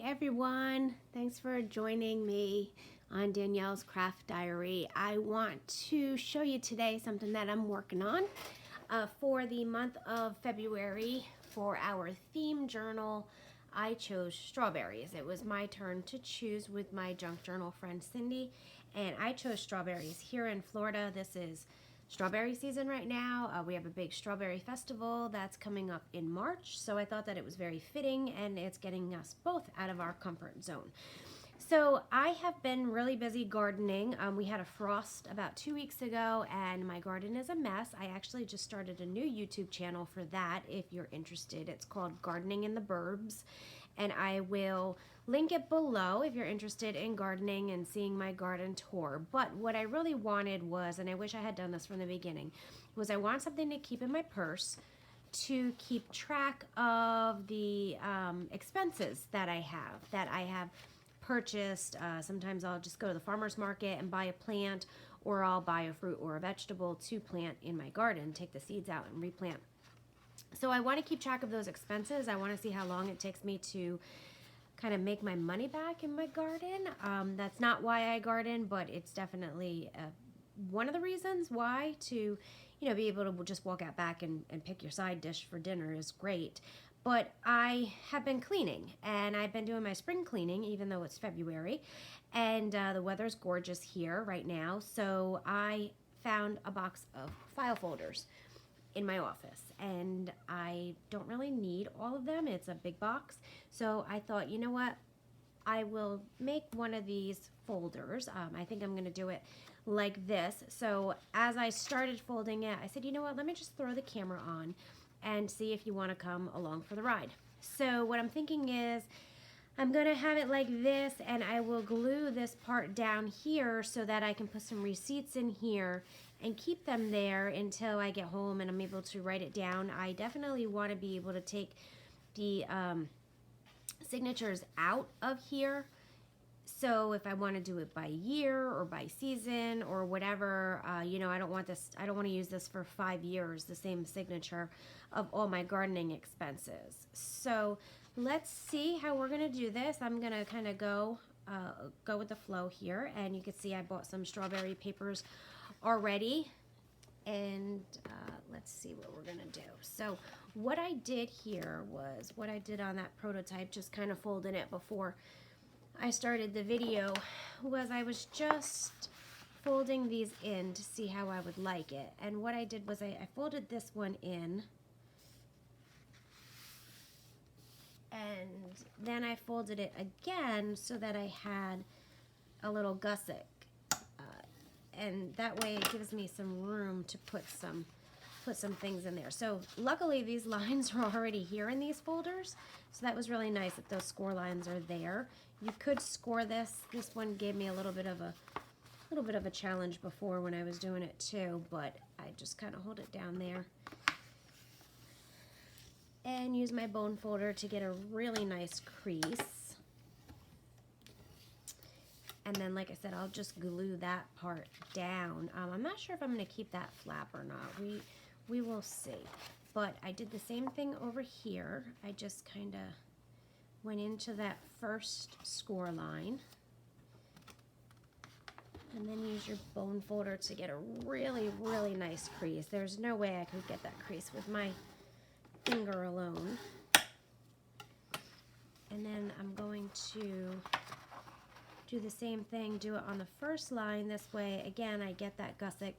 everyone, thanks for joining me on Danielle's Craft Diary. I want to show you today something that I'm working on for the month of February. For our theme journal, I chose strawberries. It was my turn to choose with my junk journal friend Cindy, and I chose strawberries. Here in Florida, this is strawberry season right now. We have a big strawberry festival that's coming up in March, so I thought that it was very fitting, and it's getting us both out of our comfort zone. So I have been really busy gardening. We had a frost about 2 weeks ago, and my garden is a mess. I actually just started a new YouTube channel for that if you're interested. It's called Gardening in the Burbs, and I will link it below if you're interested in gardening and seeing my garden tour. But what I really wanted was, and I wish I had done this from the beginning, was I want something to keep in my purse to keep track of the expenses that I have purchased. Sometimes I'll just go to the farmer's market and buy a plant, or I'll buy a fruit or a vegetable to plant in my garden, take the seeds out and replant. So I want to keep track of those expenses. I want to see how long it takes me to kind of make my money back in my garden. That's not why I garden, but it's definitely one of the reasons why. To be able to just walk out back and pick your side dish for dinner is great. But I have been cleaning, and I've been doing my spring cleaning even though it's February, and the weather's gorgeous here right now. So I found a box of file folders in my office, and I don't really need all of them. It's a big box. So I thought, you know what? I will make one of these folders. I think I'm going to do it like this. So as I started folding it, I said, you know what? Let me just throw the camera on and see if you want to come along for the ride. So what I'm thinking is I'm going to have it like this, and I will glue this part down here so that I can put some receipts in here and keep them there until I get home and I'm able to write it down. I definitely want to be able to take the signatures out of here. So if I want to do it by year or by season or whatever, I don't want to use this for 5 years, the same signature of all my gardening expenses. So let's see how we're going to do this. I'm going to kind of go with the flow here, and you can see I bought some strawberry papers already, and let's see what we're going to do. So what I did here was what I did on that prototype, just kind of folding it before I started the video, was I was just folding these in to see how I would like it. And what I did was I folded this one in, and then I folded it again so that I had a little gusset, and that way it gives me some room to put some things in there. So luckily these lines are already here in these folders, so that was really nice that those score lines are there. You could score this. This one gave me a little bit of a challenge before when I was doing it too, but I just kind of hold it down there and use my bone folder to get a really nice crease. And then, like I said, I'll just glue that part down. I'm not sure if I'm going to keep that flap or not. We will see. But I did the same thing over here. I just kind of went into that first score line, and then use your bone folder to get a really, really nice crease. There's no way I could get that crease with my finger alone. And then I'm going to do the same thing, do it on the first line. This way, again, I get that gusset,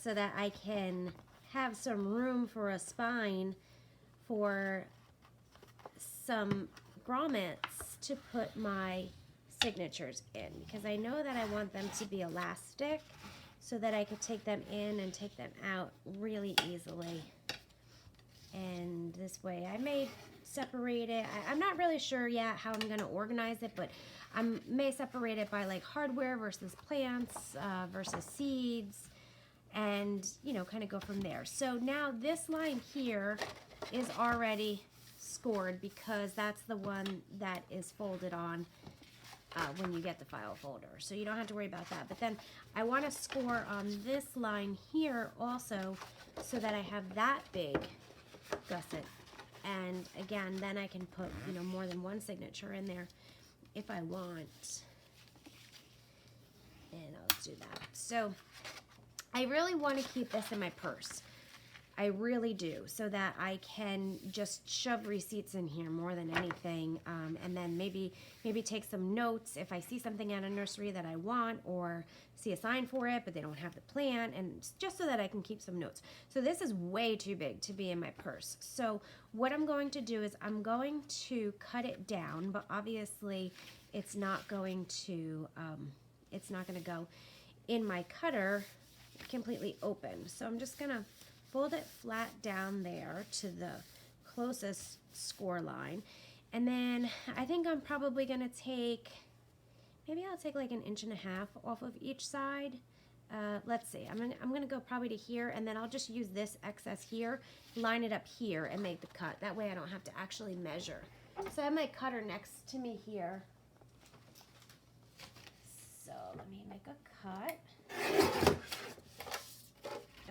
so that I can have some room for a spine for some grommets to put my signatures in, because I know that I want them to be elastic so that I could take them in and take them out really easily. And this way I may separate it. I'm not really sure yet how I'm going to organize it, but I may separate it by like hardware versus plants versus seeds, and kind of go from there. So now this line here is already scored because that's the one that is folded on when you get the file folder. So you don't have to worry about that. But then I want to score on this line here also so that I have that big gusset And again, then I can put, you know, more than one signature in there if I want. And I'll do that. So I really want to keep this in my purse. I really do, so that I can just shove receipts in here more than anything, and then maybe take some notes if I see something at a nursery that I want, or see a sign for it but they don't have the plant, and just so that I can keep some notes. So this is way too big to be in my purse. So what I'm going to do is I'm going to cut it down, but obviously it's not going to go in my cutter completely open. So I'm just gonna fold it flat down there to the closest score line. And then I think I'm probably gonna take, maybe I'll take like 1.5 inches off of each side. Let's see, I'm gonna go probably to here, and then I'll just use this excess here, line it up here and make the cut. That way I don't have to actually measure. So I have my cutter next to me here. So let me make a cut.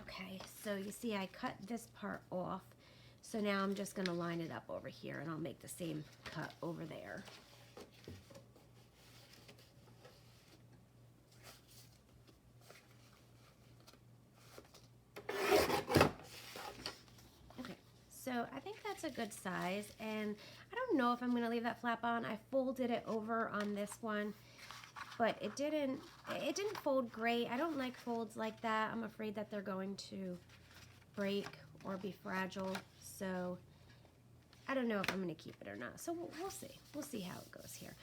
Okay, so you see I cut this part off, so now I'm just going to line it up over here, and I'll make the same cut over there. Okay, so I think that's a good size, and I don't know if I'm going to leave that flap on. I folded it over on this one, but it didn't fold great. I don't like folds like that. I'm afraid that they're going to break or be fragile. So I don't know if I'm going to keep it or not. So we'll see. We'll see how it goes here.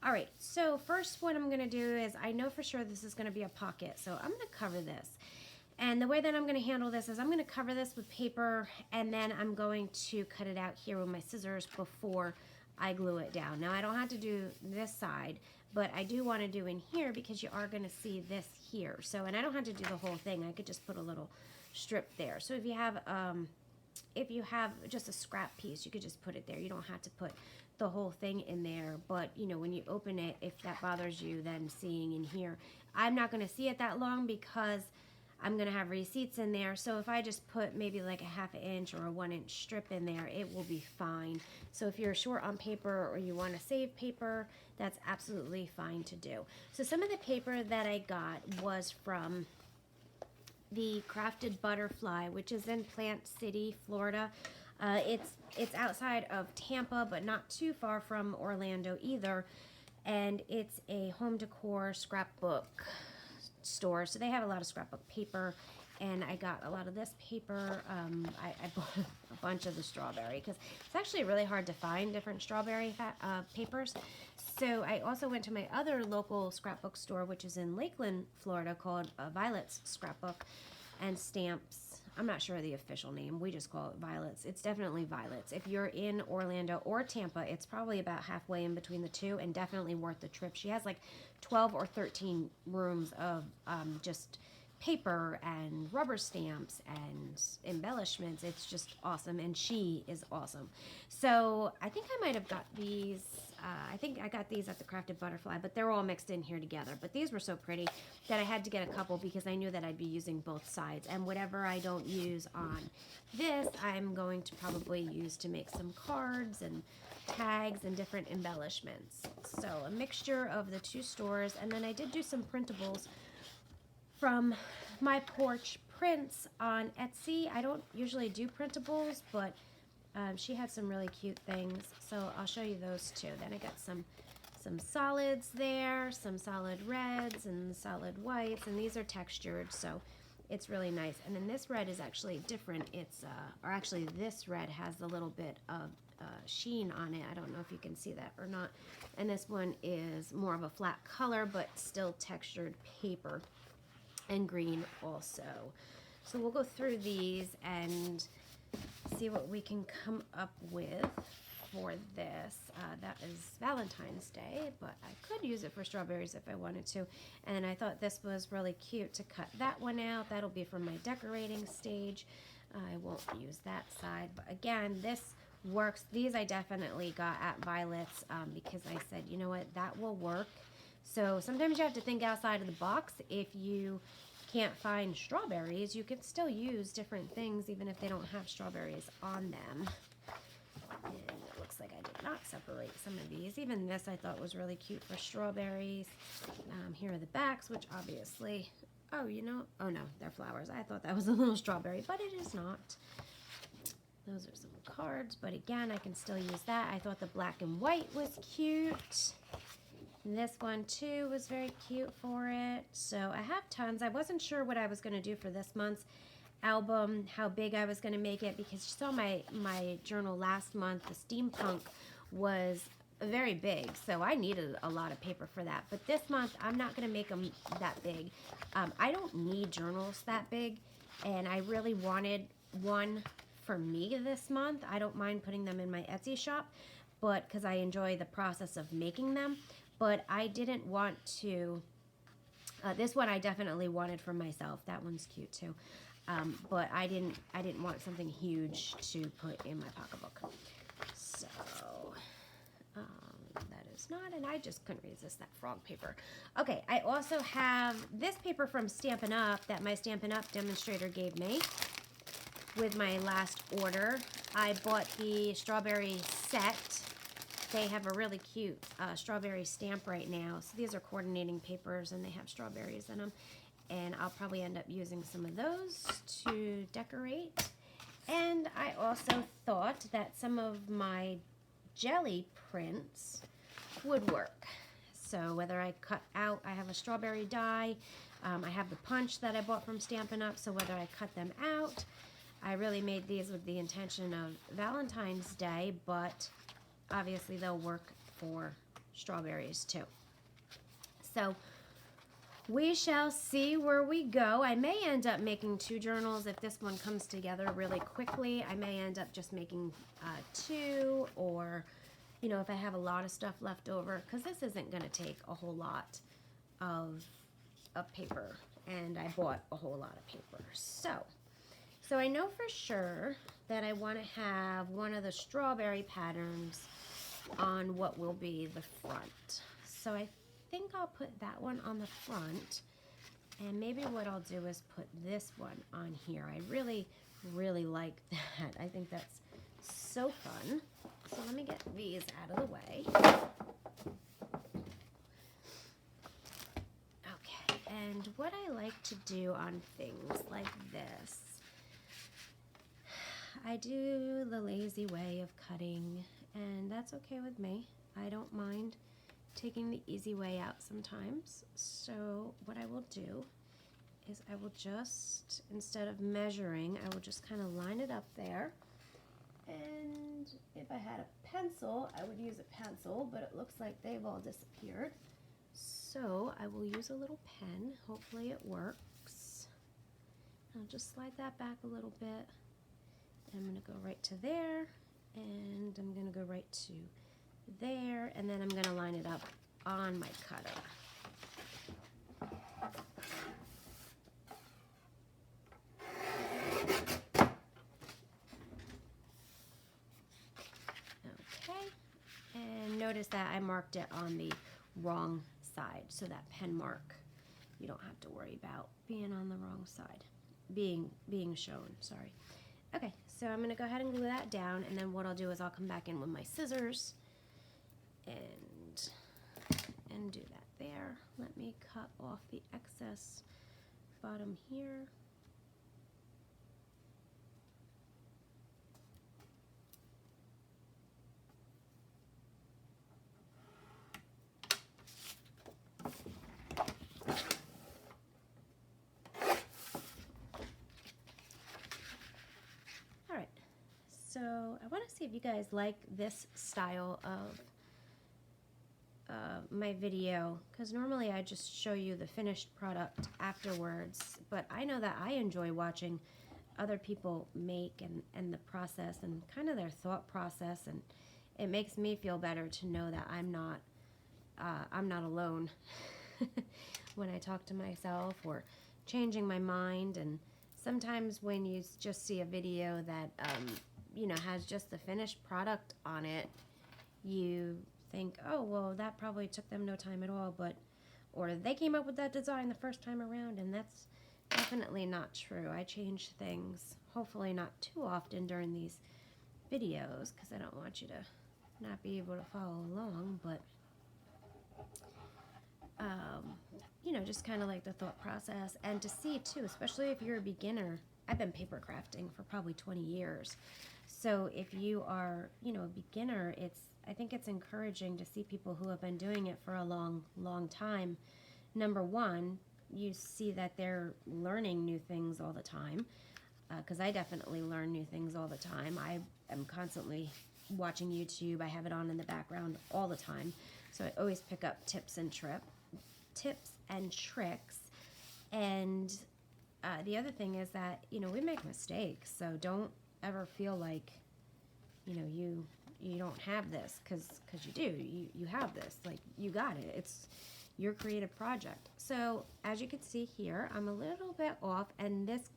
All right, so first what I'm going to do is, I know for sure this is going to be a pocket, so I'm going to cover this. And the way that I'm going to handle this is I'm going to cover this with paper, and then I'm going to cut it out here with my scissors before I glue it down. Now I don't have to do this side, but I do want to do in here because you are going to see this here. So, and I don't have to do the whole thing. I could just put a little strip there. So if you have just a scrap piece, you could just put it there. You don't have to put the whole thing in there. But you know, when you open it, if that bothers you, then seeing in here, I'm not going to see it that long because I'm going to have receipts in there. So if I just put maybe like a 1/2 inch or a 1 inch strip in there, it will be fine. So if you're short on paper or you want to save paper, that's absolutely fine to do. So some of the paper that I got was from the Crafted Butterfly, which is in Plant City, Florida. It's outside of Tampa, but not too far from Orlando either. And it's a home decor scrapbook store, so they have a lot of scrapbook paper, and I got a lot of this paper. I bought a bunch of the strawberry because it's actually really hard to find different strawberry papers. So I also went to my other local scrapbook store, which is in Lakeland, Florida, called Violet's Scrapbook and Stamps. I'm not sure of the official name. We just call it Violet's. It's definitely Violet's. If you're in Orlando or Tampa, it's probably about halfway in between the two, and definitely worth the trip. She has like 12 or 13 rooms of just paper and rubber stamps and embellishments. It's just awesome, and she is awesome. So I think I might have got these. I think I got these at the Crafted Butterfly, but they're all mixed in here together. But these were so pretty that I had to get a couple because I knew that I'd be using both sides. And whatever I don't use on this, I'm going to probably use to make some cards and tags and different embellishments. So a mixture of the two stores. And then I did do some printables from My Porch Prints on Etsy. I don't usually do printables, but she had some really cute things, so I'll show you those too. Then I got some solids there, some solid reds and solid whites, and these are textured, so it's really nice. And then this red is actually different. It's or actually this red has a little bit of sheen on it. I don't know if you can see that or not. And this one is more of a flat color, but still textured paper, and green also. So we'll go through these and see what we can come up with for this. That is Valentine's Day, but I could use it for strawberries if I wanted to. And I thought this was really cute to cut that one out. That'll be for my decorating stage. I won't use that side, but again, this works. These I definitely got at Violet's because I said, you know what, that will work. So sometimes you have to think outside of the box. If you can't find strawberries, you can still use different things even if they don't have strawberries on them. And it looks like I did not separate some of these. Even this I thought was really cute for strawberries. Here are the backs, which obviously, oh, you know, oh no, they're flowers. I thought that was a little strawberry, but it is not. Those are some cards, but again, I can still use that. I thought the black and white was cute. And this one too was very cute for it. So I have tons. I wasn't sure what I was going to do for this month's album, how big I was going to make it, because you saw my journal last month, the steampunk was very big, so I needed a lot of paper for that. But this month, I'm not going to make them that big. I don't need journals that big, and I really wanted one for me this month. I don't mind putting them in my Etsy shop, but because I enjoy the process of making them. But I didn't want to, this one I definitely wanted for myself. That one's cute too. But I didn't want something huge to put in my pocketbook. So that is not, and I just couldn't resist that frog paper. Okay, I also have this paper from Stampin' Up! That my Stampin' Up! Demonstrator gave me with my last order. I bought the strawberry set. They have a really cute strawberry stamp right now. So these are coordinating papers, and they have strawberries in them. And I'll probably end up using some of those to decorate. And I also thought that some of my jelly prints would work. So whether I cut out, I have a strawberry die, I have the punch that I bought from Stampin' Up, so whether I cut them out, I really made these with the intention of Valentine's Day, but obviously they'll work for strawberries too. So we shall see where we go. I may end up making 2 journals if this one comes together really quickly. I may end up just making 2, or, you know, if I have a lot of stuff left over, because this isn't going to take a whole lot of paper, and I bought a whole lot of paper. So I know for sure that I want to have one of the strawberry patterns on what will be the front. So I think I'll put that one on the front, and maybe what I'll do is put this one on here. I really, really like that. I think that's so fun. So let me get these out of the way. Okay, and what I like to do on things like this, I do the lazy way of cutting, and that's okay with me. I don't mind taking the easy way out sometimes. So what I will do is I will just, instead of measuring, I will just kind of line it up there. And if I had a pencil, I would use a pencil, but it looks like they've all disappeared. So I will use a little pen. Hopefully it works. I'll just slide that back a little bit. I'm going to go right to there, and I'm going to go right to there, and then I'm going to line it up on my cutter. Okay, and notice that I marked it on the wrong side, so that pen mark you don't have to worry about being on the wrong side, being shown, sorry. Okay, so I'm going to go ahead and glue that down, and then what I'll do is I'll come back in with my scissors and do that there. Let me cut off the excess bottom here. Alright, so I want to see if you guys like this style of my video, because normally I just show you the finished product afterwards, but I know that I enjoy watching other people make and the process and kind of their thought process, and it makes me feel better to know that I'm not alone when I talk to myself or changing my mind. And sometimes when you just see a video that you know, has just the finished product on it, you think, oh, well, that probably took them no time at all, but, or they came up with that design the first time around, and that's definitely not true. I change things, hopefully not too often during these videos because I don't want you to not be able to follow along, but you know, just kind of like the thought process, and to see too, especially if you're a beginner. I've been paper crafting for probably 20 years. So if you are, you know, a beginner, I think it's encouraging to see people who have been doing it for a long, long time. Number one, you see that they're learning new things all the time, because I definitely learn new things all the time. I am constantly watching YouTube. I have it on in the background all the time. So I always pick up tips and tricks. And the other thing is that, you know, we make mistakes. So don't ever feel like, you know, you don't have this, because you do. You have this. Like, you got it. It's your creative project. So as you can see here, I'm a little bit off, and this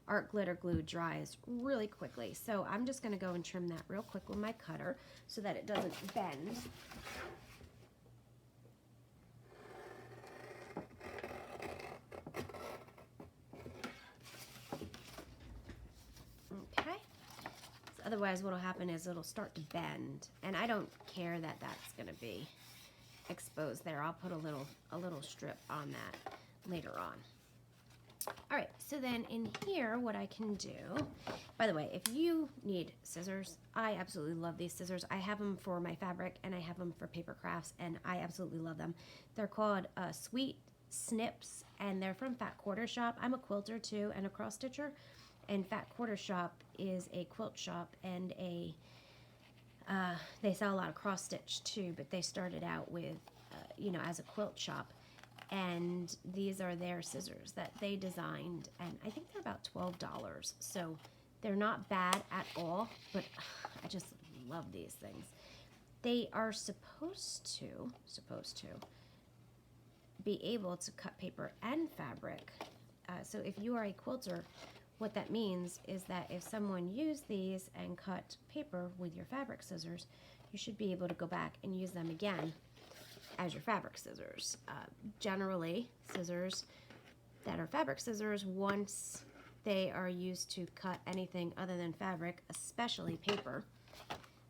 art glitter glue dries really quickly. So I'm just going to go and trim that real quick with my cutter so that it doesn't bend. Okay. So otherwise what'll happen is it'll start to bend, and I don't care that that's going to be exposed there. I'll put a little strip on that later on. All right, so then in here, what I can do, by the way, if you need scissors, I absolutely love these scissors. I have them for my fabric, and I have them for paper crafts, and I absolutely love them. They're called Sweet Snips, and they're from Fat Quarter Shop. I'm a quilter too, and a cross stitcher, and Fat Quarter Shop is a quilt shop, and they sell a lot of cross stitch too, but they started out with, you know, as a quilt shop. And these are their scissors that they designed, and I think they're about $12. So they're not bad at all, but I just love these things. They are supposed to be able to cut paper and fabric. So if you are a quilter, what that means is that if someone used these and cut paper with your fabric scissors, you should be able to go back and use them again as your fabric scissors. Generally, scissors that are fabric scissors, once they are used to cut anything other than fabric, especially paper,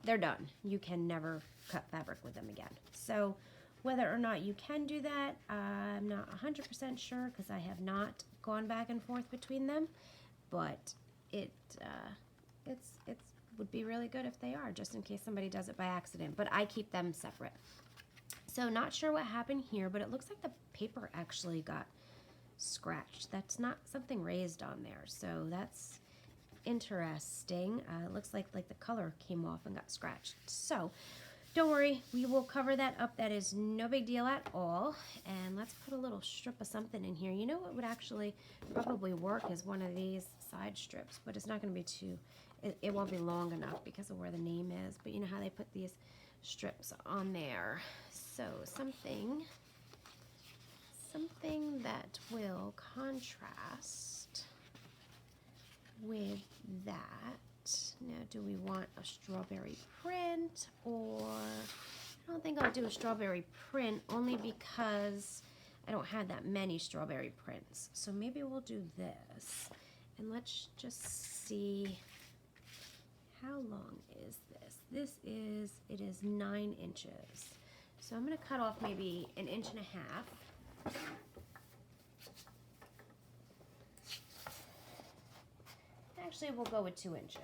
they're done. You can never cut fabric with them again. So whether or not you can do that, I'm not 100% sure, because I have not gone back and forth between them, but it would be really good if they are, just in case somebody does it by accident. But I keep them separate. So not sure what happened here, but it looks like the paper actually got scratched. That's not something raised on there, so that's interesting. It looks like the color came off and got scratched. So don't worry, we will cover that up. That is no big deal at all. And let's put a little strip of something in here. You know what would actually probably work is one of these side strips, but it's not going to be too, it won't be long enough because of where the name is. But you know how they put these strips on there. So something that will contrast with that. Now, do we want a strawberry print, or I don't think I'll do a strawberry print, only because I don't have that many strawberry prints. So maybe we'll do this, and let's just see, how long is this? It is 9 inches. So I'm going to cut off maybe 1.5 inches. Actually, we'll go with 2 inches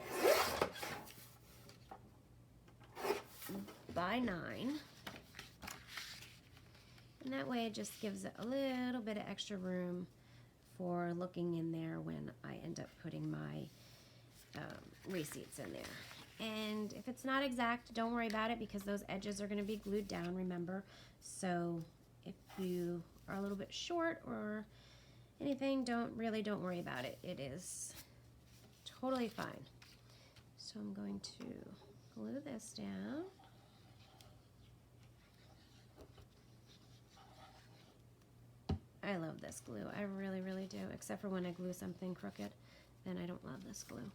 by 9. And that way it just gives it a little bit of extra room for looking in there when I end up putting my receipts in there. And if it's not exact, don't worry about it, because those edges are going to be glued down, remember. So if you are a little bit short or anything, don't worry about it. It is totally fine. So I'm going to glue this down. I love this glue. I really, really do, except for when I glue something crooked, then I don't love this glue.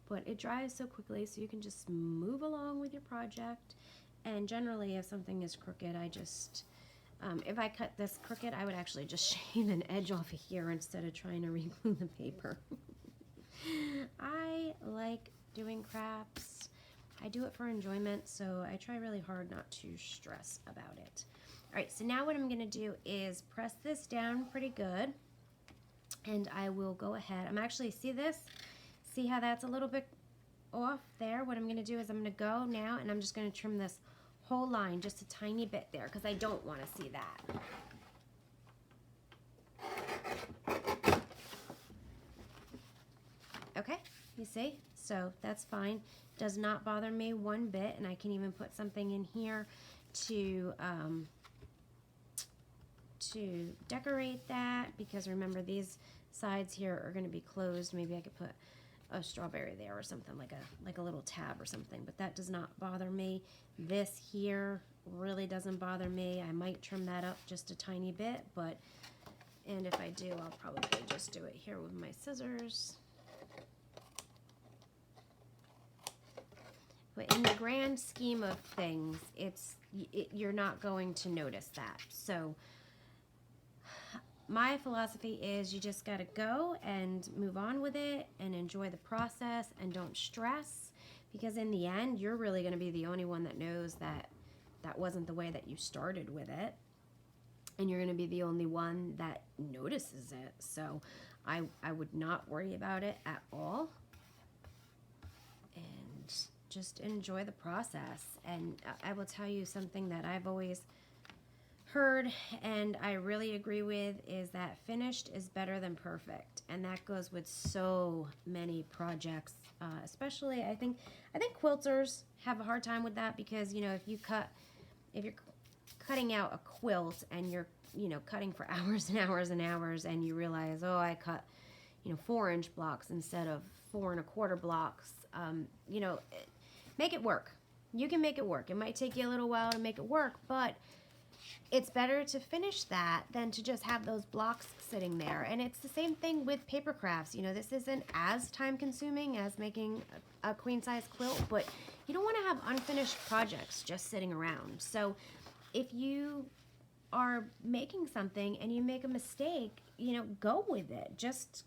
But it dries so quickly, so you can just move along with your project. And generally, if something is crooked, I just, if I cut this crooked, I would actually just shave an edge off of here instead of trying to re-glue the paper. I like doing crafts. I do it for enjoyment, so I try really hard not to stress about it. All right, so now what I'm gonna do is press this down pretty good, and I will go ahead. I'm actually, see how that's a little bit off there? What I'm gonna do is I'm gonna go now and I'm just gonna trim this whole line just a tiny bit there because I don't wanna see that. Okay, you see? So that's fine. Does not bother me one bit, and I can even put something in here to decorate that, because remember these sides here are going to be closed. Maybe I could put a strawberry there or something, like a little tab or something, but that does not bother me. This here really doesn't bother me. I might trim that up just a tiny bit, and if I do, I'll probably just do it here with my scissors. But in the grand scheme of things, you're not going to notice that. So my philosophy is you just got to go and move on with it and enjoy the process and don't stress, because in the end, you're really going to be the only one that knows that that wasn't the way that you started with it. And you're going to be the only one that notices it. So I would not worry about it at all. And just enjoy the process. And I will tell you something that I've always heard and I really agree with is that finished is better than perfect, and that goes with so many projects, especially I think quilters have a hard time with that, because you know if you're cutting out a quilt and you're cutting for hours and hours and hours, and you realize, oh, I cut 4-inch blocks instead of 4 1/4 blocks, make it work. You can make it work. It might take you a little while to make it work, but it's better to finish that than to just have those blocks sitting there. And it's the same thing with paper crafts. This isn't as time consuming as making a queen size quilt, but you don't want to have unfinished projects just sitting around. So if you are making something and you make a mistake, go with it. Just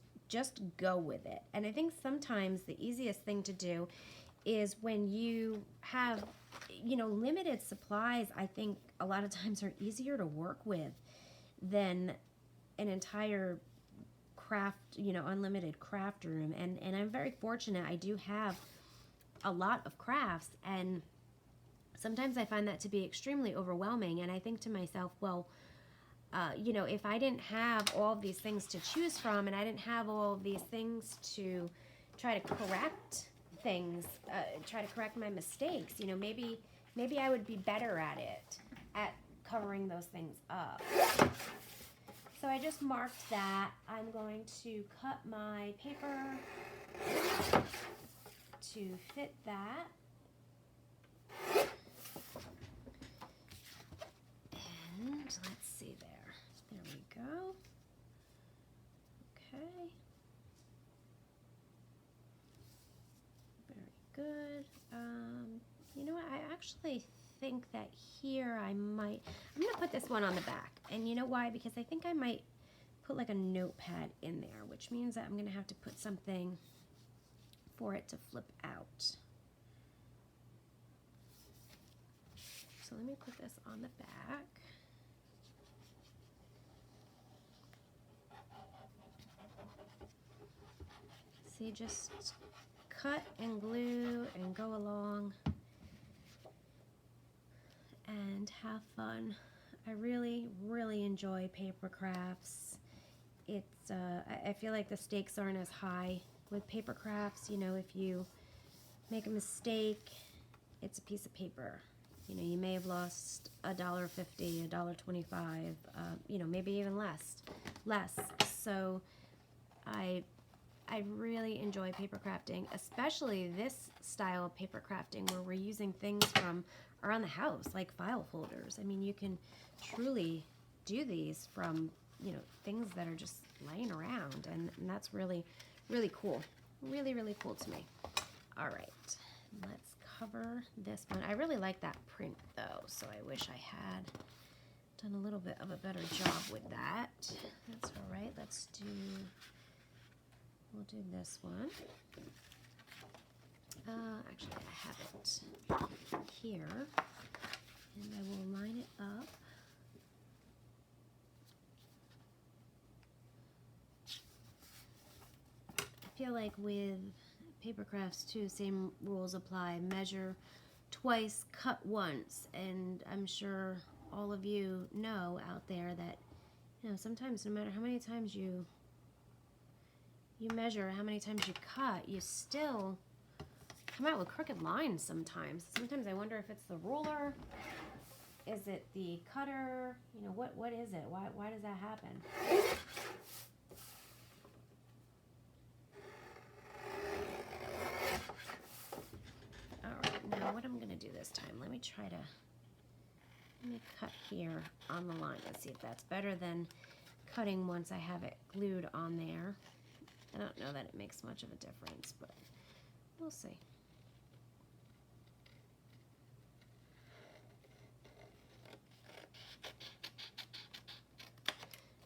go with it. And I think sometimes the easiest thing to do is when you have limited supplies. I think a lot of times are easier to work with than an entire craft, unlimited craft room. And I'm very fortunate. I do have a lot of crafts, and sometimes I find that to be extremely overwhelming. And I think to myself, well, if I didn't have all of these things to choose from, and I didn't have all of these things to try to correct things, try to correct my mistakes, maybe I would be better at it, at covering those things up. So I just marked that. I'm going to cut my paper to fit that. And let's see there. There we go. Okay. Very good. You know what? I actually think that here I'm going to put this one on the back. And you know why? Because I think I might put like a notepad in there, which means that I'm going to have to put something for it to flip out. So let me put this on the back. See, just cut and glue and go along and have fun. I really, really enjoy paper crafts. It's I feel like the stakes aren't as high with paper crafts. If you make a mistake, it's a piece of paper. You may have lost $1.50, $1.25, maybe even less. So I really enjoy paper crafting, especially this style of paper crafting where we're using things from around the house, like file folders. I mean, you can truly do these from, things that are just laying around, and that's really, really cool. Really, really cool to me. All right, let's cover this one. I really like that print, though, so I wish I had done a little bit of a better job with that. That's all right. We'll do this one. Actually, I have it here, and I will line it up. I feel like with paper crafts too, same rules apply. Measure twice, cut once, and I'm sure all of you know out there that, you know, sometimes no matter how many times you measure, how many times you cut, you still come out with crooked lines sometimes. Sometimes I wonder if it's the ruler, is it the cutter, you know, what is it? Why does that happen? Now what I'm going to do this time, let me cut here on the line and see if that's better than cutting once I have it glued on there. I don't know that it makes much of a difference, but we'll see.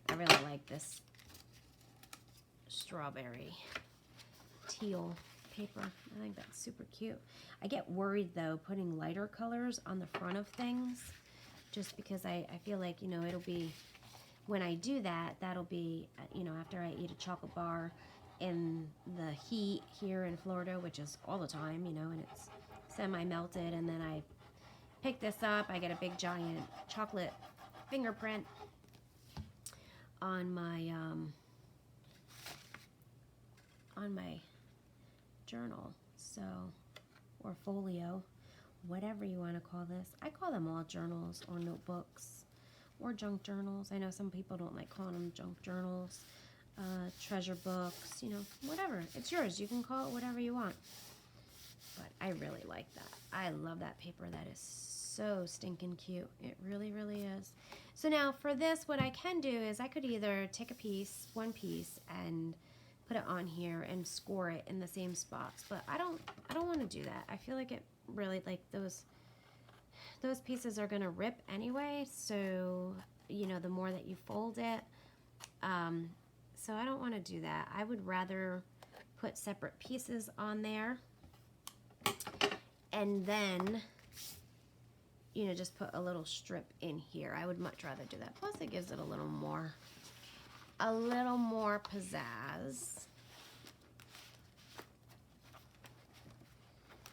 I really like this strawberry teal paper. I think that's super cute. I get worried though putting lighter colors on the front of things, just because I feel like, you know, it'll be, when I do that, that'll be, you know, after I eat a chocolate bar in the heat here in Florida, which is all the time, you know, and it's semi-melted, and then I pick this up, I get a big giant chocolate fingerprint on my journal, so, or folio, whatever you want to call this. I call them all journals or notebooks or junk journals. I know some people don't like calling them junk journals, treasure books, you know, whatever. It's yours. You can call it whatever you want. But I really like that. I love that paper. That is so stinking cute. It really, really is. So now for this, what I can do is I could either take a piece, one piece, and put it on here and score it in the same spots, but I don't want to do that. I feel like it really, like those pieces are gonna rip anyway, so, you know, the more that you fold it, so I don't want to do that. I would rather put separate pieces on there and then, you know, just put a little strip in here. I would much rather do that. Plus it gives it a little more pizzazz.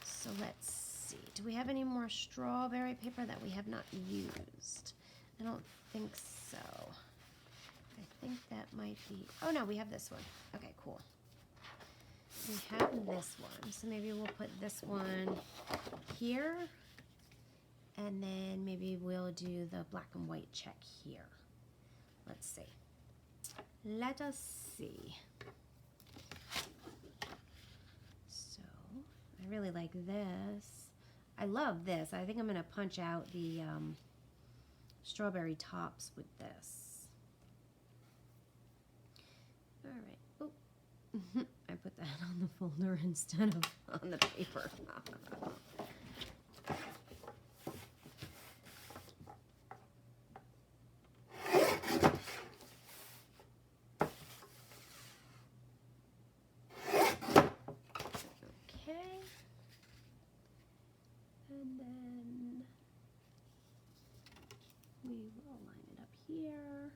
So let's see. Do we have any more strawberry paper that we have not used? I don't think so. I think that might be, oh no, we have this one. Okay, cool. We have this one. So maybe we'll put this one here. And then maybe we'll do the black and white check here. Let's see. Let us see. So, I really like this. I love this. I think I'm going to punch out the strawberry tops with this. All right. Oh, I put that on the folder instead of on the paper. And then we will line it up here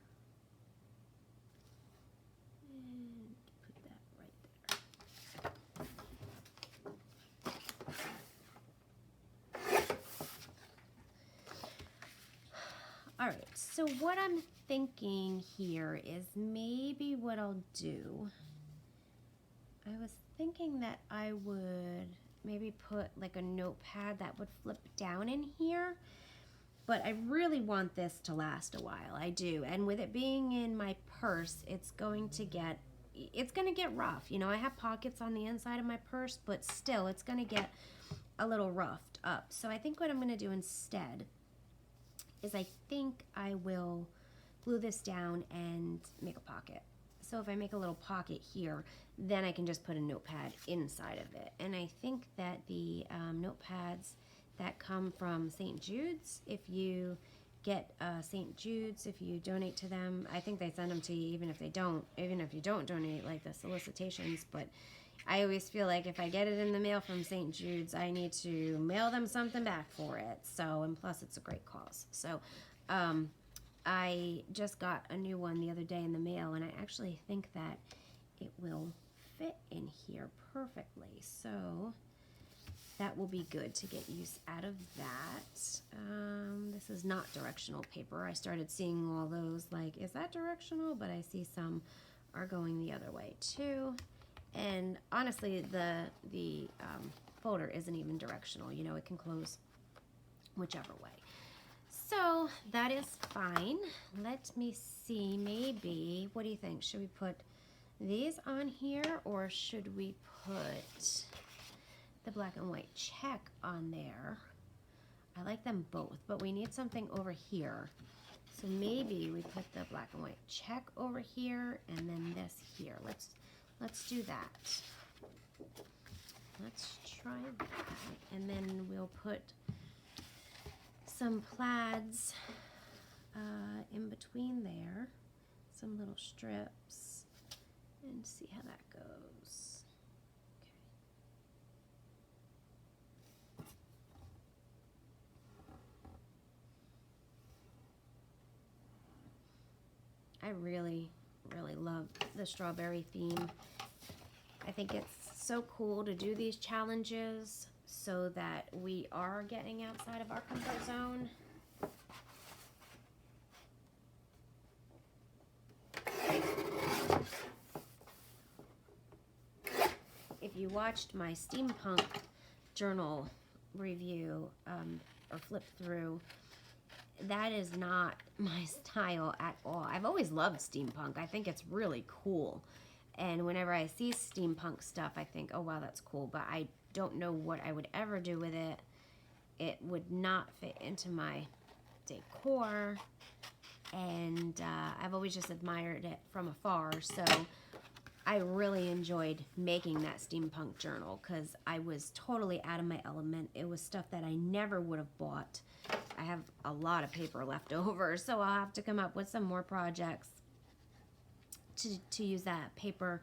and put that right there. All right, so what I'm thinking here is maybe what I'll do, I was thinking that I would maybe put like a notepad that would flip down in here, but I really want this to last a while. I do, and with it being in my purse, it's going to get rough. You know, I have pockets on the inside of my purse, but still it's going to get a little roughed up. So I think what I'm going to do instead is I think I will glue this down and make a pocket. So if I make a little pocket here, then I can just put a notepad inside of it. And I think that the notepads that come from St. Jude's, if you get St. Jude's, if you donate to them, I think they send them to you even if you don't donate, like the solicitations. But I always feel like if I get it in the mail from St. Jude's, I need to mail them something back for it. So, and plus it's a great cause. So, I just got a new one the other day in the mail, and I actually think that it will fit in here perfectly. So that will be good to get use out of that. This is not directional paper. I started seeing all those like, is that directional? But I see some are going the other way too. And honestly, the folder isn't even directional. You know, it can close whichever way. So that is fine. Let me see, maybe, what do you think? Should we put these on here, or should we put the black and white check on there? I like them both, but we need something over here. So maybe we put the black and white check over here and then this here. Let's do that. Let's try that. And then we'll put some plaids in between there, some little strips, and see how that goes. Okay. I really love the strawberry theme. I think it's so cool to do these challenges so that we are getting outside of our comfort zone. If you watched my steampunk journal review or flip through, that is not my style at all. I've always loved steampunk. I think it's really cool. And whenever I see steampunk stuff, I think, oh wow, that's cool. But I don't know what I would ever do with it. It would not fit into my decor. And I've always just admired it from afar. So I really enjoyed making that steampunk journal because I was totally out of my element. It was stuff that I never would have bought. I have a lot of paper left over, so I'll have to come up with some more projects to use that paper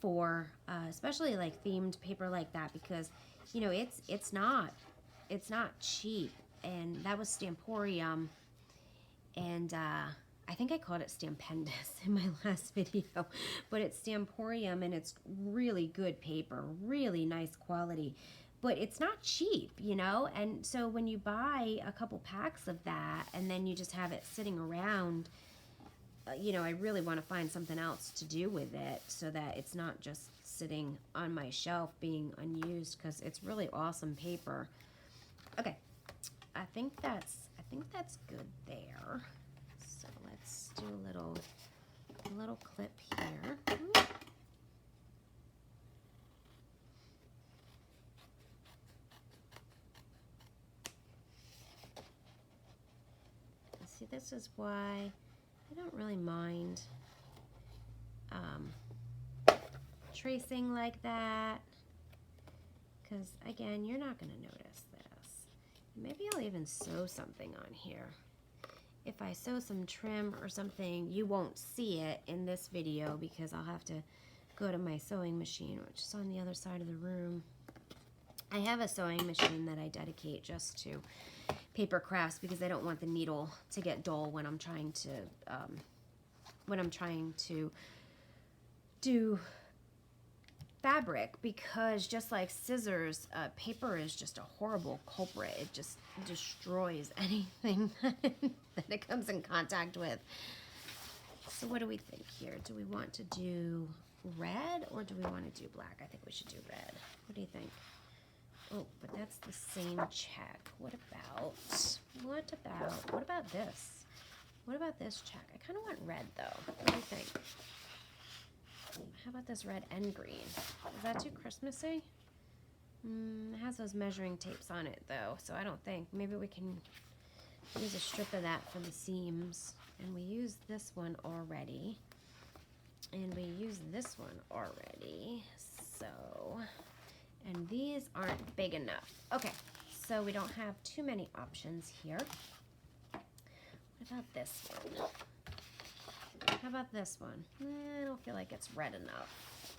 for, especially like themed paper like that, because you know it's not cheap. And that was Stamporium, and I think I called it Stampendous in my last video, but it's Stamporium, and it's really good paper, really nice quality, but it's not cheap, you know. And so when you buy a couple packs of that and then you just have it sitting around, you know, I really want to find something else to do with it so that it's not just sitting on my shelf being unused, because it's really awesome paper. Okay, I think that's good there. So let's do a little clip here. See, this is why I don't really mind tracing like that, because again, you're not going to notice this. Maybe I'll even sew something on here. If I sew some trim or something, you won't see it in this video because I'll have to go to my sewing machine, which is on the other side of the room. I have a sewing machine that I dedicate just to paper crafts because I don't want the needle to get dull when I'm trying to do fabric, because just like scissors, paper is just a horrible culprit. It just destroys anything that it comes in contact with. So what do we think here? Do we want to do red or do we want to do black? I think we should do red. What do you think? Oh, but that's the same check. What about this? What about this check? I kind of want red though. What do you think? How about this red and green? Is that too Christmassy? It has those measuring tapes on it though, so I don't think. Maybe we can use a strip of that for the seams. And we use this one already. And we use this one already. So, and these aren't big enough. Okay, so we don't have too many options here. What about this one? How about this one? I don't feel like it's red enough.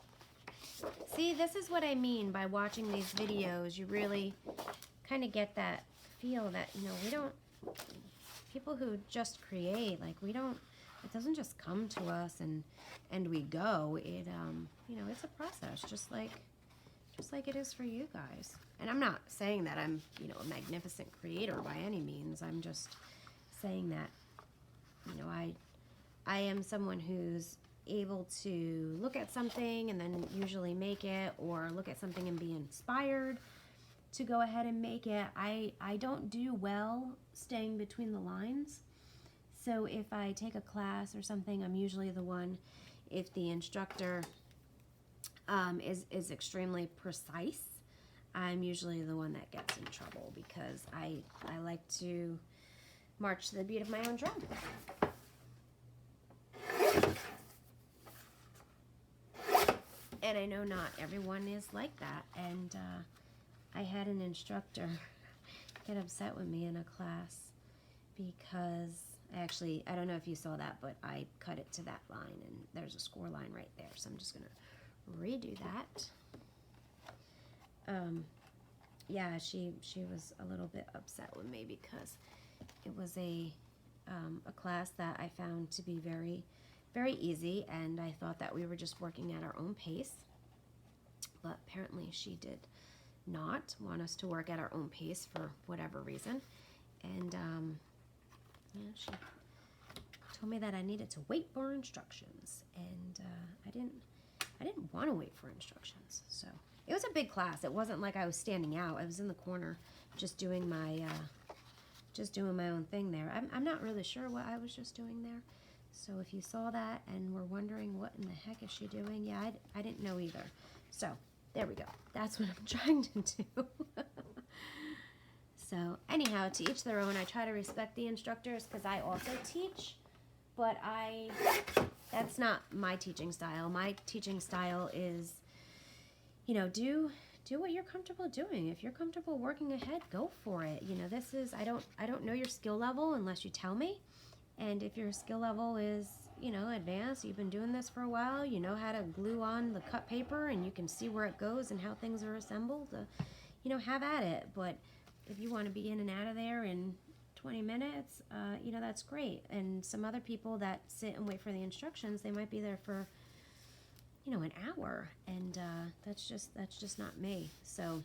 See, this is what I mean by watching these videos. You really kind of get that feel that, you know, we don't, people who just create, like, we don't, it doesn't just come to us and we go. It, you know, it's a process, just like it is for you guys. And I'm not saying that I'm, you know, a magnificent creator by any means. I'm just saying that, you know, I am someone who's able to look at something and then usually make it, or look at something and be inspired to go ahead and make it. I don't do well staying between the lines. So if I take a class or something, I'm usually the one, if the instructor is extremely precise, I'm usually the one that gets in trouble, because I like to march to the beat of my own drum. And I know not everyone is like that. And I had an instructor get upset with me in a class because I don't know if you saw that, but I cut it to that line, and there's a score line right there. So I'm just going to redo that. Yeah, she was a little bit upset with me because it was a class that I found to be very, very easy, and I thought that we were just working at our own pace. But apparently she did not want us to work at our own pace for whatever reason. And yeah, she told me that I needed to wait for instructions, and I didn't want to wait for instructions. So it was a big class. It wasn't like I was standing out. I was in the corner just doing my own thing there. I'm not really sure what I was just doing there. So if you saw that and were wondering what in the heck is she doing, yeah, I didn't know either. So there we go. That's what I'm trying to do. So anyhow, to each their own. I try to respect the instructors because I also teach, but that's not my teaching style. My teaching style is, you know, do what you're comfortable doing. If you're comfortable working ahead, go for it. You know, this is, I don't know your skill level unless you tell me. And if your skill level is, you know, advanced, you've been doing this for a while, you know how to glue on the cut paper and you can see where it goes and how things are assembled, you know, have at it. But if you want to be in and out of there in 20 minutes, you know, that's great. And some other people that sit and wait for the instructions, they might be there for, you know, an hour, and that's just not me. So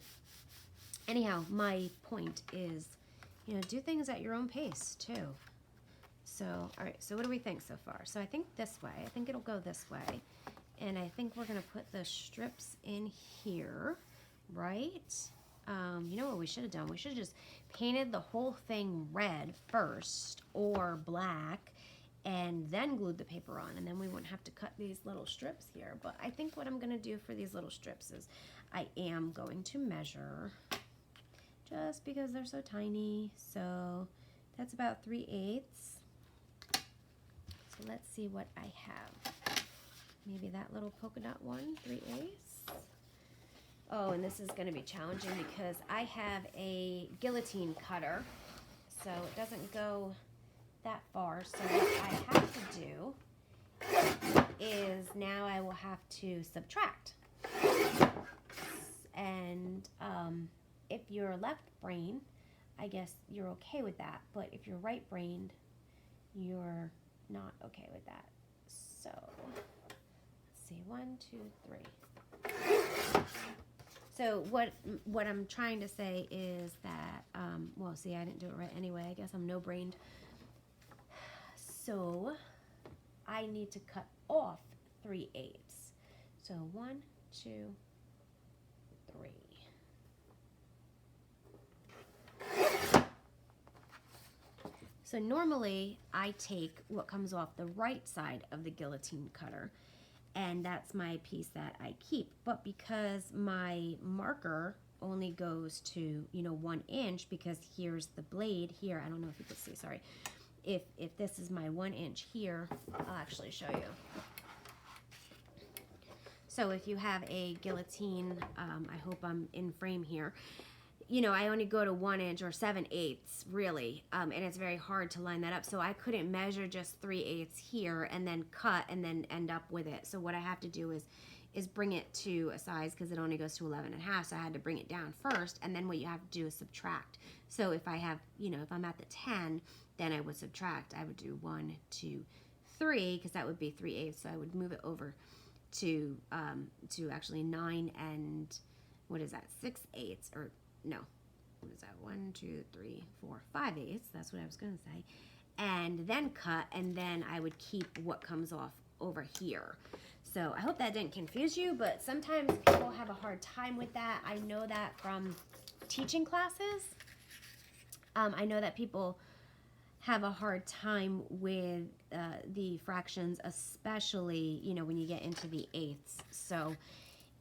anyhow, my point is, you know, do things at your own pace too. So, all right, so what do we think so far? So I think this way. I think it'll go this way. And I think we're going to put the strips in here, right? You know what we should have done? We should have just painted the whole thing red first, or black, and then glued the paper on, and then we wouldn't have to cut these little strips here. But I think what I'm going to do for these little strips is I am going to measure, just because they're so tiny. So that's about 3/8. So let's see what I have. Maybe that little polka dot one, 3/8. Oh, and this is going to be challenging because I have a guillotine cutter, so it doesn't go that far. So what I have to do is now I will have to subtract. And if you're left-brained, I guess you're okay with that. But if you're right-brained, you're not okay with that. So let's see, 1, 2, 3. So what I'm trying to say is that, well, see, I didn't do it right anyway. I guess I'm no-brained. So I need to cut off 3/8. So 1, 2, 3. So normally I take what comes off the right side of the guillotine cutter, and that's my piece that I keep. But because my marker only goes to, you know, 1 inch, because here's the blade here, I don't know if you can see, sorry. If this is my 1 inch here, I'll actually show you. So if you have a guillotine, I hope I'm in frame here, you know, I only go to 1 inch or 7/8 really, and it's very hard to line that up. So I couldn't measure just 3/8 here and then cut and then end up with it. So what I have to do is bring it to a size, because it only goes to 11.5, so I had to bring it down first, and then what you have to do is subtract. So if I have, if I'm at the 10, then I would subtract. I would do 1, 2, 3, because that would be 3/8, so I would move it over to actually 9 and, what is that, 6/8, or no, what is that, 1, 2, 3, 4, 5/8, that's what I was going to say, and then cut, and then I would keep what comes off over here. So I hope that didn't confuse you, but sometimes people have a hard time with that. I know that from teaching classes. I know that people have a hard time with the fractions, especially, when you get into the eighths. So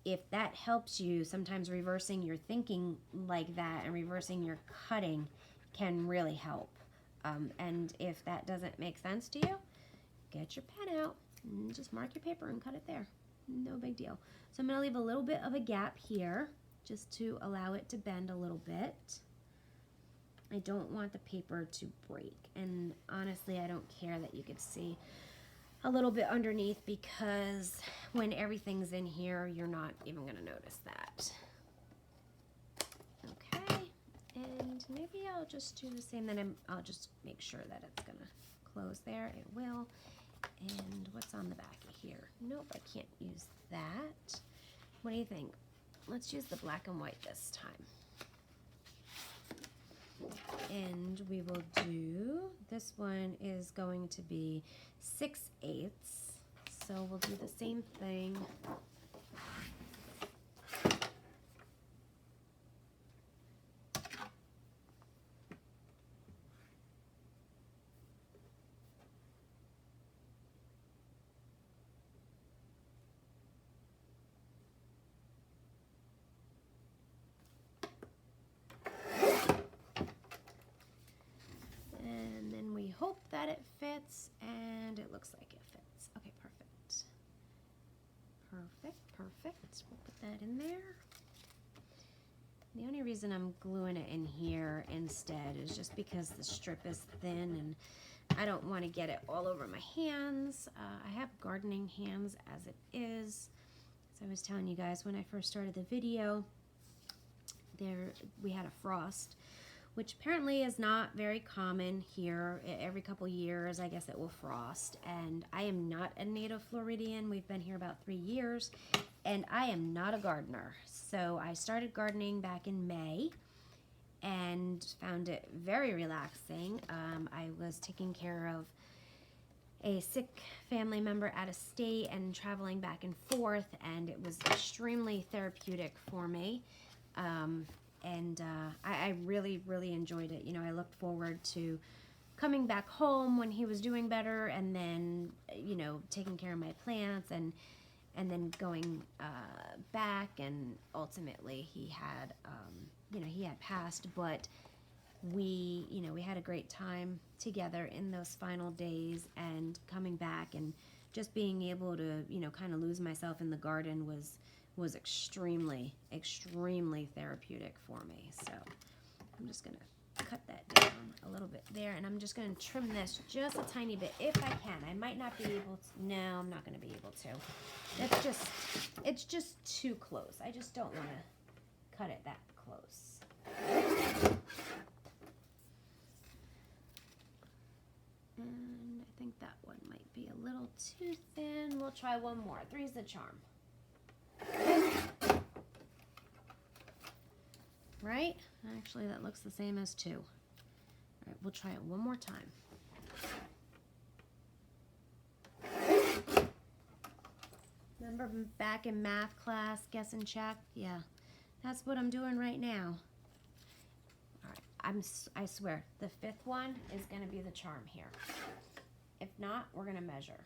if that helps you, sometimes reversing your thinking like that and reversing your cutting can really help. And if that doesn't make sense to you, get your pen out and just mark your paper and cut it there. No big deal. So I'm going to leave a little bit of a gap here just to allow it to bend a little bit. I don't want the paper to break, and honestly I don't care that you could see a little bit underneath, because when everything's in here you're not even going to notice that. Okay, and maybe I'll just do the same, then I'll just make sure that it's going to close there. It will. And what's on the back of here? Nope, I can't use that. What do you think? Let's use the black and white this time. And we will do, this one is going to be 6/8, so we'll do the same thing. Hope that it fits, and it looks like it fits. Okay, perfect. Perfect. We'll put that in there. The only reason I'm gluing it in here instead is just because the strip is thin and I don't want to get it all over my hands. I have gardening hands as it is. As I was telling you guys when I first started the video, we had a frost, which apparently is not very common here. Every couple years, I guess it will frost. And I am not a native Floridian. We've been here about 3 years, and I am not a gardener. So I started gardening back in May and found it very relaxing. I was taking care of a sick family member out of state and traveling back and forth, and it was extremely therapeutic for me. I really enjoyed it. I looked forward to coming back home when he was doing better, and then, taking care of my plants, and then going back, and ultimately he had, he had passed, but we had a great time together in those final days, and coming back and just being able to, kind of lose myself in the garden was extremely therapeutic for me. So I'm just going to cut that down a little bit there, and I'm just going to trim this just a tiny bit if I can. I might not be able to. No, I'm not going to be able to. It's just too close. I just don't want to cut it that close. And I think that one might be a little too thin. We'll try one more. 3's the charm. Right? Actually, that looks the same as 2. All right, we'll try it one more time. Remember back in math class, guess and check? Yeah, that's what I'm doing right now. All right, I swear, the 5th one is going to be the charm here. If not, we're going to measure.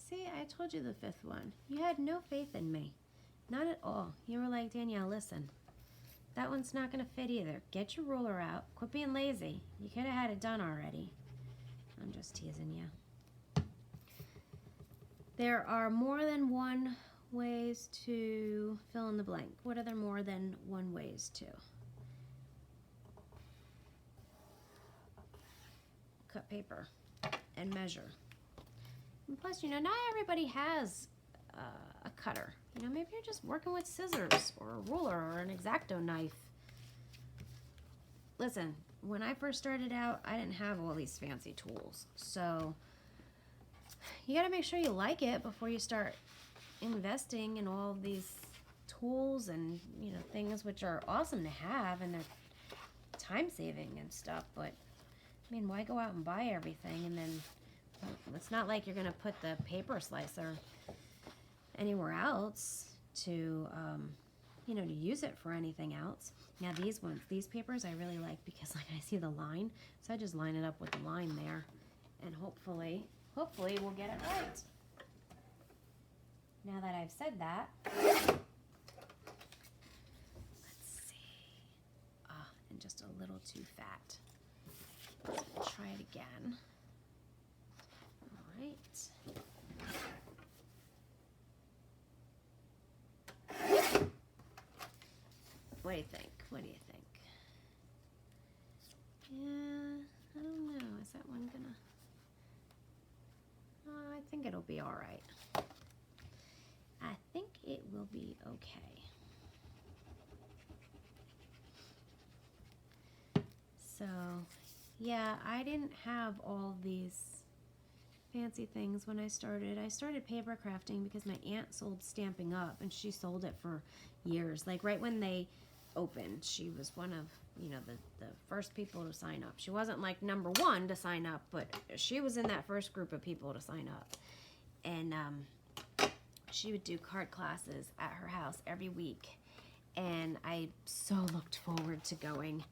See, I told you the 5th one. You had no faith in me. Not at all. You were like, Danielle, listen, that one's not going to fit either. Get your ruler out. Quit being lazy. You could have had it done already. I'm just teasing you. There are more than one ways to fill in the blank. What are there more than one ways to? Cut paper. and measure. And plus, you know, not everybody has a cutter. You know, maybe you're just working with scissors or a ruler or an X-Acto knife. Listen, when I first started out, I didn't have all these fancy tools. So you got to make sure you like it before you start investing in all of these tools and, you know, things which are awesome to have and they're time saving and stuff. But I mean, why go out and buy everything and then it's not like you're going to put the paper slicer anywhere else to, you know, to use it for anything else. Now these ones, these papers I really like because like I see the line, so I just line it up with the line there, and hopefully we'll get it right. Now that I've said that, let's see. And just a little too fat. Let's try it again. All right. What do you think? What do you think? Yeah, I don't know. Is that one gonna... I think it'll be all right. I think it will be okay. So, yeah, I didn't have all these fancy things when I started. I started paper crafting because my aunt sold Stamping Up, and she sold it for years. Like right when they opened, she was one of, you know, the first people to sign up. She wasn't like number one to sign up, but she was in that first group of people to sign up. And she would do card classes at her house every week, and I so looked forward to going.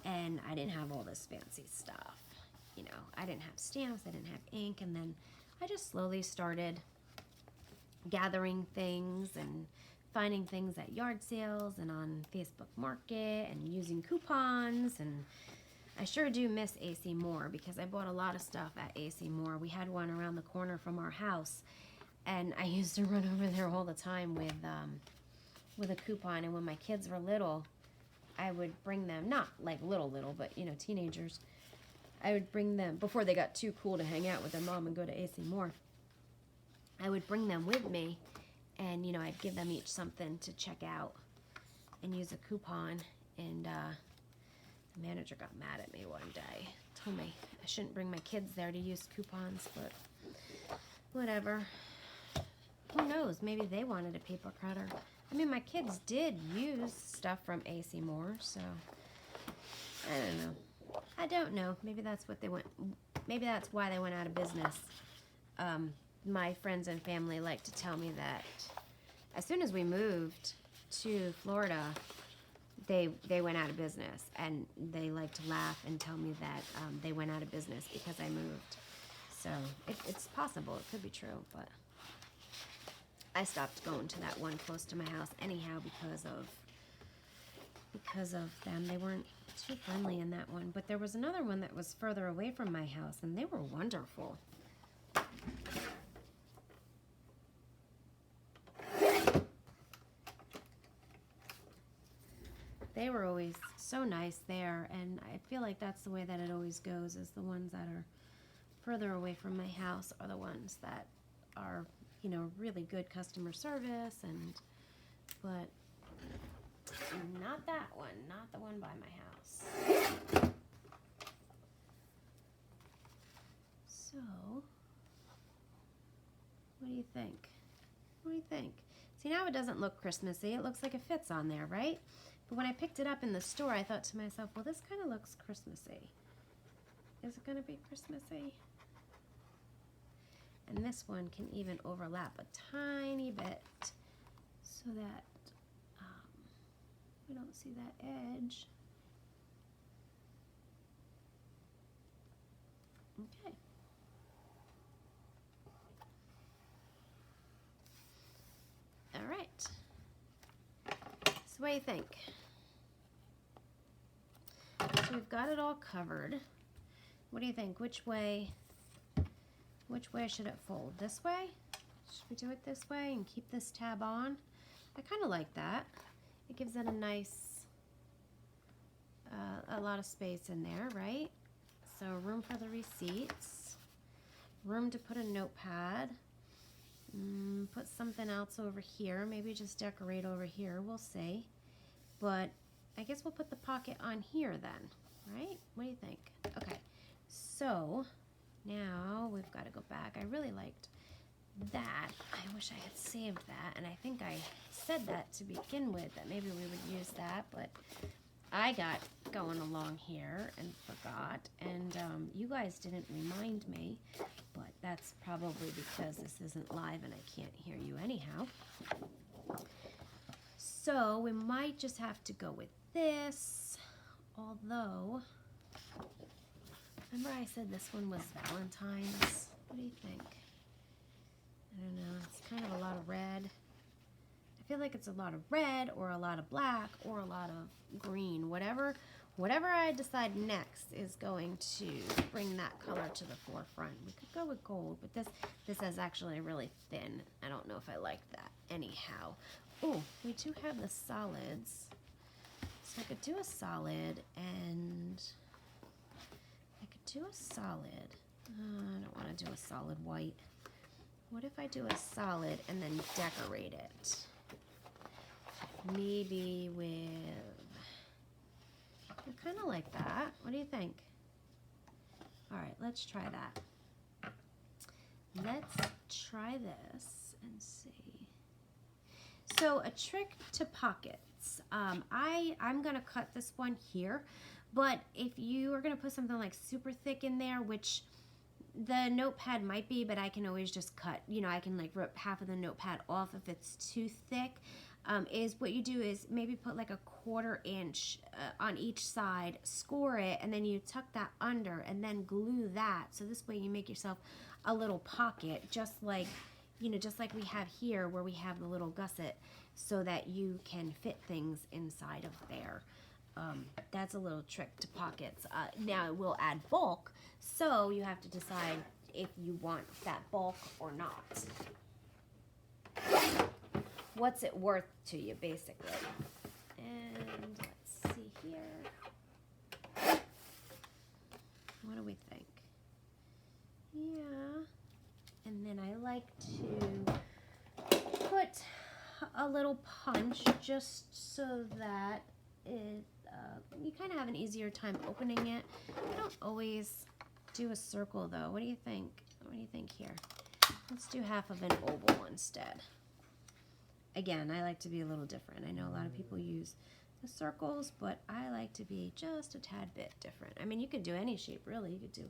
And I didn't have all this fancy stuff. You know, I didn't have stamps, I didn't have ink, and then I just slowly started gathering things and finding things at yard sales and on Facebook Market and using coupons. And I sure do miss AC Moore because I bought a lot of stuff at AC Moore. We had one around the corner from our house, and I used to run over there all the time with a coupon. And when my kids were little, I would bring them, not like little, but, you know, teenagers. I would bring them, before they got too cool to hang out with their mom and go to AC Moore, I would bring them with me, and, you know, I'd give them each something to check out and use a coupon. And the manager got mad at me one day, told me I shouldn't bring my kids there to use coupons, but whatever. Who knows, maybe they wanted a paper cutter. I mean, my kids did use stuff from AC Moore, so I don't know. Maybe that's what they went. Maybe that's why they went out of business. My friends and family like to tell me that as soon as we moved to Florida, they went out of business, and they like to laugh and tell me that they went out of business because I moved. So it's possible. It could be true, but I stopped going to that one close to my house anyhow because of them. They weren't too friendly in that one. But there was another one that was further away from my house, and they were wonderful. They were always so nice there, and I feel like that's the way that it always goes, is the ones that are further away from my house are the ones that are, you know, really good customer service, but not that one, not the one by my house. So, what do you think? What do you think? See, now it doesn't look Christmassy. It looks like it fits on there, right? But when I picked it up in the store, I thought to myself, well, this kind of looks Christmassy. Is it going to be Christmassy? And this one can even overlap a tiny bit so that we don't see that edge. Okay. All right. So what do you think? So we've got it all covered. What do you think? Which way should it fold? This way? Should we do it this way and keep this tab on? I kind of like that. It gives it a nice, a lot of space in there, right? So room for the receipts. room to put a notepad. Put something else over here. Maybe just decorate over here. We'll see. But I guess we'll put the pocket on here then, right? What do you think? Okay, so now we've got to go back. I really liked that. I wish I had saved that, and I think I said that to begin with, that maybe we would use that, but I got going along here and forgot, and you guys didn't remind me, but that's probably because this isn't live and I can't hear you anyhow. So we might just have to go with this, although, remember I said this one was Valentine's? What do you think? I don't know, it's kind of a lot of red. I feel like it's a lot of red or a lot of black or a lot of green. Whatever I decide next is going to bring that color to the forefront. We could go with gold, but this is actually really thin. I don't know if I like that anyhow. Oh, we do have the solids. So I could do a solid, and I could do a solid. I don't want to do a solid white. What if I do a solid and then decorate it? Maybe with, I kind of like that. What do you think? All right, let's try that. Let's try this and see. So a trick to pockets. I'm gonna cut this one here, but if you are gonna put something like super thick in there, which the notepad might be, but I can always just cut, you know, I can like rip half of the notepad off if it's too thick. Is what you do is maybe put like a 1/4 inch on each side, score it, and then you tuck that under and then glue that. So this way you make yourself a little pocket, just like, you know, just like we have here where we have the little gusset, so that you can fit things inside of there. That's a little trick to pockets. Now it will add bulk, so you have to decide if you want that bulk or not. What's it worth to you, basically? And let's see here. What do we think? Yeah. And then I like to put a little punch just so that it you kind of have an easier time opening it. I don't always do a circle though. What do you think? What do you think here? Let's do half of an oval instead. Again, I like to be a little different. I know a lot of people use the circles, but I like to be just a tad bit different. I mean, you could do any shape, really. You could do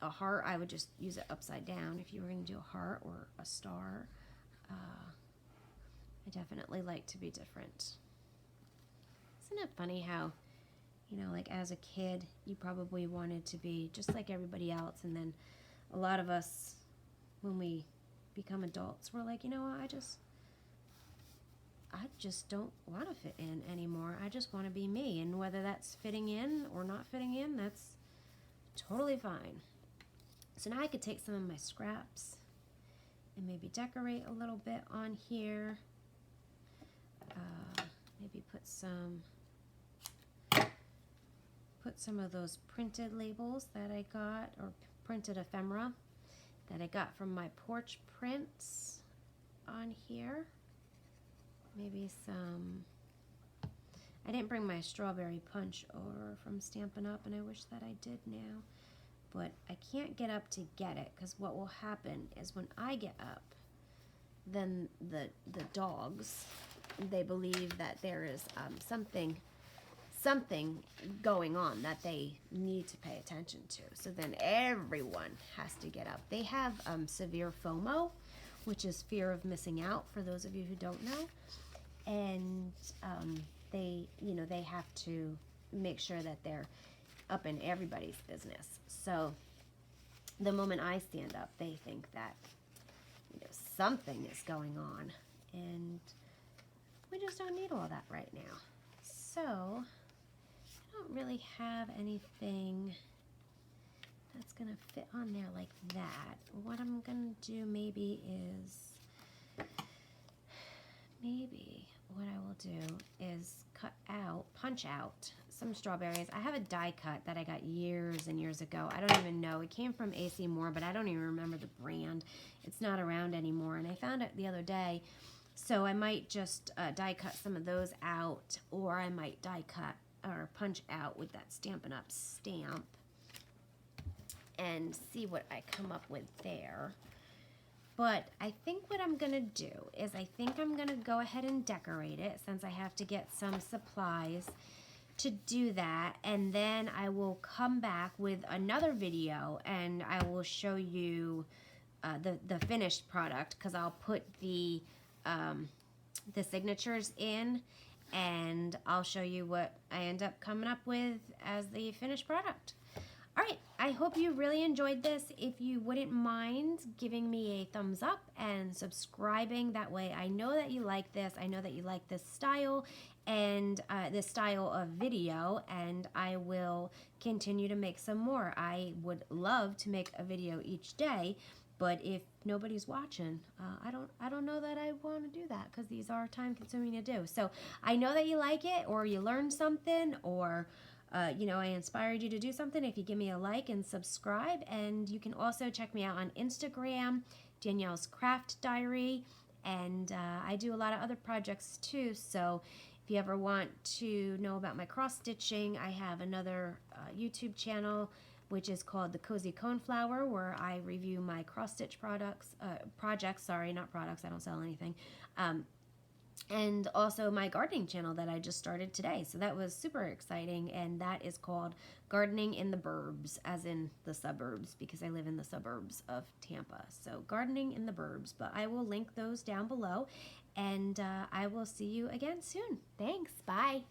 a heart. I would just use it upside down if you were going to do a heart or a star. I definitely like to be different. Isn't it funny how, you know, like as a kid, you probably wanted to be just like everybody else, and then a lot of us, when we become adults, we're like, you know what, I just don't want to fit in anymore. I just want to be me, and whether that's fitting in or not fitting in, that's totally fine. So now I could take some of my scraps and maybe decorate a little bit on here. Maybe put some of those printed labels that I got, or printed ephemera that I got from my porch prints on here. Maybe some, I didn't bring my strawberry punch over from Stampin' Up, and I wish that I did now, but I can't get up to get it, because what will happen is when I get up, then the dogs, they believe that there is something going on that they need to pay attention to. So then everyone has to get up. They have severe FOMO, which is fear of missing out, for those of you who don't know. And they have to make sure that they're up in everybody's business. So the moment I stand up, they think that, you know, something is going on, and we just don't need all that right now. So I don't really have anything that's gonna fit on there like that. What I'm gonna do maybe is maybe what I will do is punch out some strawberries. I have a die cut that I got years and years ago. I don't even know. It came from AC Moore, but I don't even remember the brand. It's not around anymore, and I found it the other day. So I might just die cut some of those out, or I might die cut or punch out with that Stampin' Up! Stamp and see what I come up with there. But I think what I'm going to do is I think I'm going to go ahead and decorate it, since I have to get some supplies to do that. And then I will come back with another video and I will show you the finished product, because I'll put the signatures in and I'll show you what I end up coming up with as the finished product. All right, I hope you really enjoyed this. If you wouldn't mind giving me a thumbs up and subscribing, that way I know that you like this. I know that you like this style and this style of video, and I will continue to make some more. I would love to make a video each day, but if nobody's watching, I don't know that I want to do that, because these are time consuming to do. So I know that you like it, or you learned something, or you know, I inspired you to do something if you give me a like and subscribe. And you can also check me out on Instagram, Danielle's Craft Diary, and I do a lot of other projects too. So if you ever want to know about my cross stitching, I have another YouTube channel which is called the Cozy Coneflower, where I review my cross stitch projects. Sorry, not products. I don't sell anything. And also my gardening channel that I just started today. So that was super exciting, and that is called Gardening in the Burbs, as in the suburbs, because I live in the suburbs of Tampa. So Gardening in the Burbs, but I will link those down below, and I will see you again soon. Thanks. Bye.